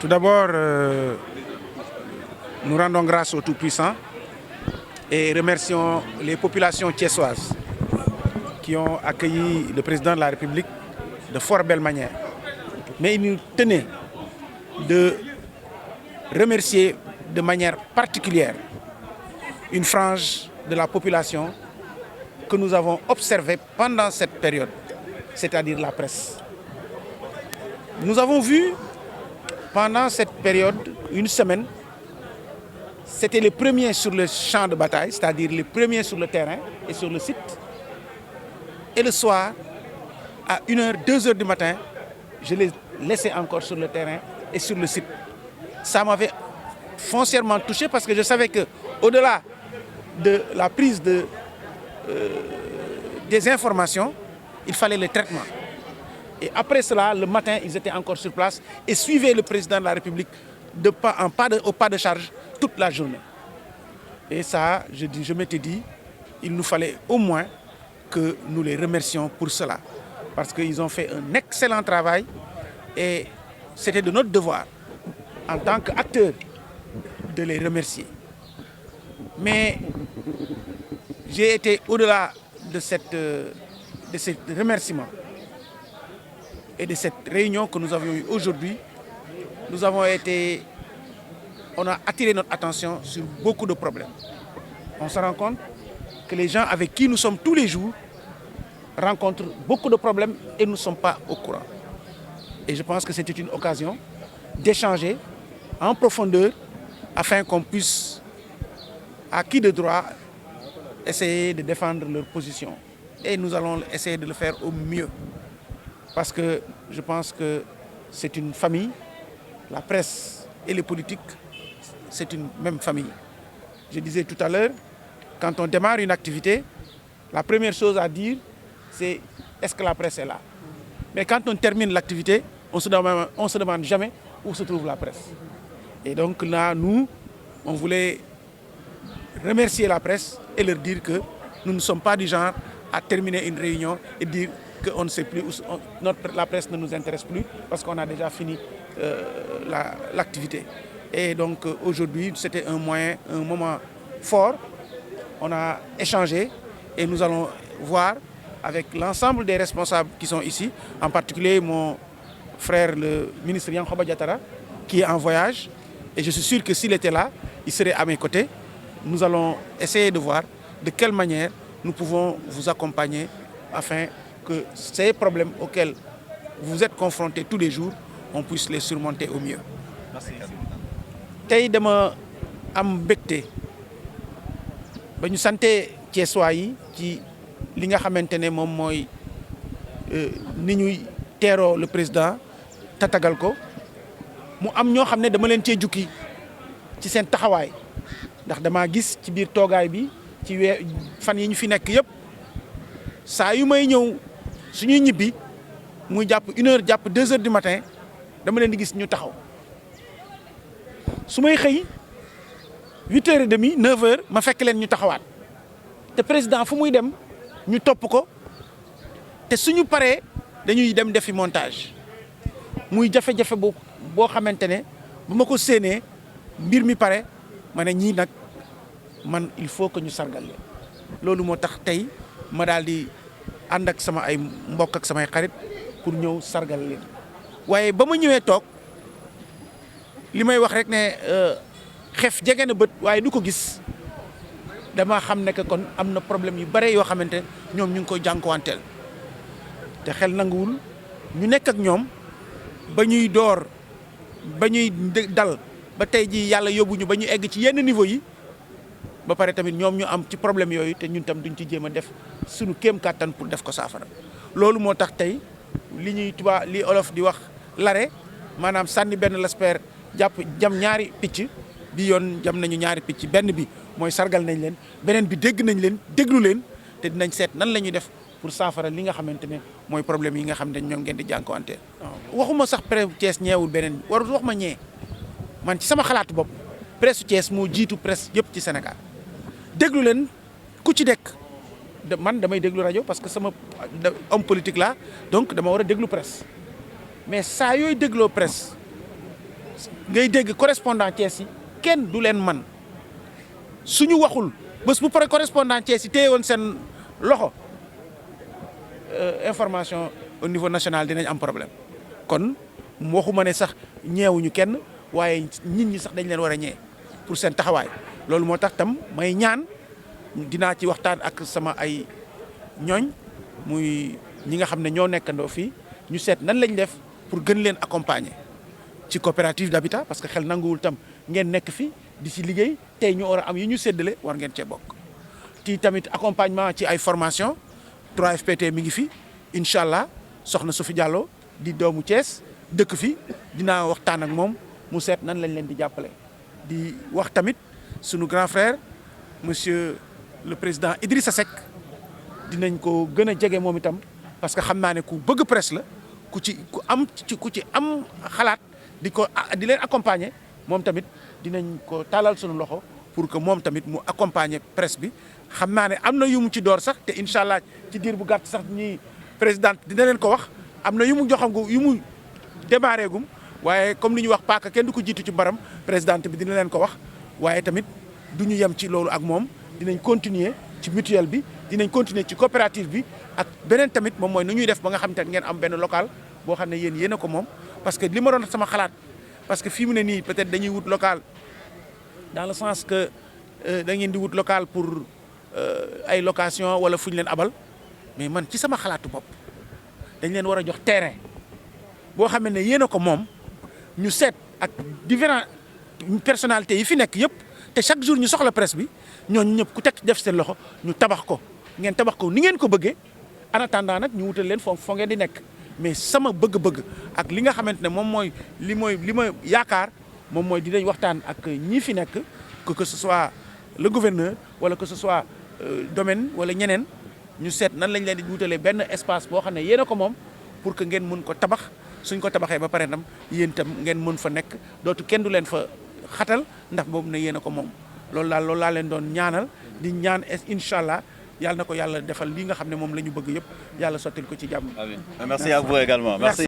Tout d'abord, nous rendons grâce au Tout-Puissant et remercions les populations thiessoises qui ont accueilli le président de la République de fort belle manière. Mais il nous tenait de remercier de manière particulière une frange de la population que nous avons observée pendant cette période, c'est-à-dire la presse. Nous avons vu pendant cette période, une semaine, c'était les premiers sur le champ de bataille, c'est-à-dire les premiers sur le terrain et sur le site. Et le soir, à 1h, 2h du matin, je les laissais encore sur le terrain et sur le site. Ça m'avait foncièrement touché parce que je savais qu'au-delà de la prise des informations, il fallait le traitement. Et après cela, le matin, ils étaient encore sur place et suivaient le président de la République au pas de charge toute la journée. Et ça, je m'étais dit, il nous fallait au moins que nous les remercions pour cela. Parce qu'ils ont fait un excellent travail et c'était de notre devoir, en tant qu'acteurs, de les remercier. Mais j'ai été au-delà de ces remerciements et de cette réunion que nous avions eue aujourd'hui. On a attiré notre attention sur beaucoup de problèmes. On se rend compte que les gens avec qui nous sommes tous les jours rencontrent beaucoup de problèmes et nous ne sommes pas au courant. Et je pense que c'était une occasion d'échanger en profondeur afin qu'on puisse, à qui de droit, essayer de défendre leur position. Et nous allons essayer de le faire au mieux. Parce que je pense que c'est une famille, la presse et les politiques, c'est une même famille. Je disais tout à l'heure, quand on démarre une activité, la première chose à dire, c'est est-ce que la presse est là? Mais quand on termine l'activité, on ne se demande jamais où se trouve la presse. Et donc là, nous, on voulait remercier la presse et leur dire que nous ne sommes pas du genre à terminer une réunion et dire qu'on ne sait plus, la presse ne nous intéresse plus parce qu'on a déjà fini l'activité. Et donc aujourd'hui, c'était un moment fort. On a échangé et nous allons voir avec l'ensemble des responsables qui sont ici, en particulier mon frère, le ministre Yankhoba Diattara, qui est en voyage. Et je suis sûr que s'il était là, il serait à mes côtés. Nous allons essayer de voir de quelle manière nous pouvons vous accompagner afin que ces problèmes auxquels vous êtes confrontés tous les jours, on puisse les surmonter au mieux. Merci. Tey dama am mbégte ba ñu santé Thiessois yi ci li nga xamante ne moom mooy ni ñuy teeroo le président tatagal ko mu am ñoo xam ne dama leen cee jukki ci seen taxawaay ndax damaa gis ci biir toogaay bi ci fan yi ñu fi nekk yëpp saa yu may ñëw suñuy ñibbi muy jàpp 1h jàpp 2h du matin dama leen di gis ñu taxaw su may xëy 8h30 9h ma fekk leen ñu taxawaat te président fu muy dem ñu topp ko te suñu paree dañuy dem defi montage muy jafe-jafe boo xamante ne bu ma ko séenee mbir mi pare ma ne ñii nag man il faut que ñu sargal leen loolu moo tax tey ma daal di ànd ak sama ay mbokk ak samay xarit pour ñëw sargal leen waaye ba ma ñëwee toog li may wax rek ne xef jege na bët waaye du ko gis dama xam ne que kon am na problème yu bare yoo xamante ñoom ñu ngi koy jànkuwanteel te xel nanguwul ñu nekk ak ñoom ba ñuy door ba ñuy dal ba tey ji yàlla yóbbuñu ba ñu egg ci yenn niveau yi ba pare tamit ñoom ñu am ci problème yooyu te ñun tam duñ ci jéem a def suñu kéem kàttan pour def ko saafara loolu moo tax tey li olof di wax lare maanaam sànni benn lasper jam ñaari picc bi yoon jam nañu ñaari picc benn bi mooy sargal nañ leen beneen bi dégg nañ leen déglu leen te dinañ seet nan la ñuy def pour saafara li nga xamante ne mooy problème yi nga xam ne ñoom ngeen di jànkuwanteel. waxuma sax presse Thiès ñeewul beneen warul wax ma ñee man ci sama xalaatu bopp presse Thiès moo jiitu presse yëpp ci Sénégal déglu leen ku ci dekk man damay déglu rajo parce que sama homme politique la donc dama war a déglu presse mais saa yooyu dégloo presse ngay dégg correspondant Thiès yi kenn du leen man suñu waxul bés bu pare correspondant Thiès yi téye woon seen loxo information au niveau national dinañ am problème kon waxuma ne sax ñeewuñu kenn waaye nit ñi sax dañ leen war a ñee pour seen taxawaay loolu moo tax tam may ñaan dinaa ci waxtaan ak sama ay ñooñ muy ñi nga xam ne ñoo nekkandoo fii ñu seet nan lañ def pour gën leen accompagner ci coopérative d'habitat parce que xel nanguwul tam ngeen nekk fi di ci liggéey tey ñu war a am yi ñu séddale war ngeen cee bokk. ci tamit accompagnement ci ay formation 3FPT mi ngi fi incha allah soxna Sophie Diallo di doomu Thiès dëkk fi dinaa waxtaan ak moom mu seet nan lañ leen di jàppale. di wax tamit sunu grand frère monsieur le président Idrissa Seck dinañ ko gën a jege moom itam parce que xam naa ne ku bëgg presse la ku ci am xalaat di leen accompagner moom tamit dinañ ko taalal sunu loxo pour que moom tamit mu accompagner presse bi. xam naa ne am na yu mu ci door sax te incha allah ci diir bu gàtt sax ñi présidente dina leen ko wax am na yu mu joxagum yu mu démarré gum waaye comme li ñuy wax paaka kenn du ko jiitu ci baram présidente bi dina leen ko wax waaye tamit du ñu yem ci loolu ak moom dinañ continuer ci mutuelle bi dinañ continuer ci coopérative bi ak beneen tamit moom mooy nu ñuy def ba nga xam te ngeen am benn local boo xam ne yéen a ko moom. parce que li ma doon sama xalaat parce que fii mu ne nii peut-être dañuy wut local dans le sens que da ngeen di wut local pour. ay location wala fu ñu leen abal mais man ci sama xalaatu bopp dañ leen war a jox terrain boo xam ne yéen a ko moom ñu seet ak différents personnalités yi fi nekk yëpp te chaque jour ñu soxla presse bi ñooñu ñëpp ku teg def seen loxo ñu tabax ko ngeen tabax ko ni ngeen ko bëggee en attendant nag ñu wutal leen foo ngeen di nekk mais sama bëgg-bëgg ak li nga xamante ne moom mooy li ma yaakaar moom mooy dinañ waxtaan ak ñi fi nekk que ce soit le gouverneur wala que ce soit domaine wala ñeneen ñu seet nan lañ leen di wutalee benn espace boo xam ne yéen a ko moom pour que ngeen mën ko tabax suñ ko tabaxee ba pare tam yéen itam ngeen mën fa nekk dootu kenn du leen fa xatal ndax boobu ne yéen a ko moom loolu laa leen doon ñaanal di ñaan incha allah yàlla na ko yàlla defal lii nga xam ne moom la ñu bëgg yëpp yàlla sottil ko ci jàmm. Amiin. Merci à vous également. Merci.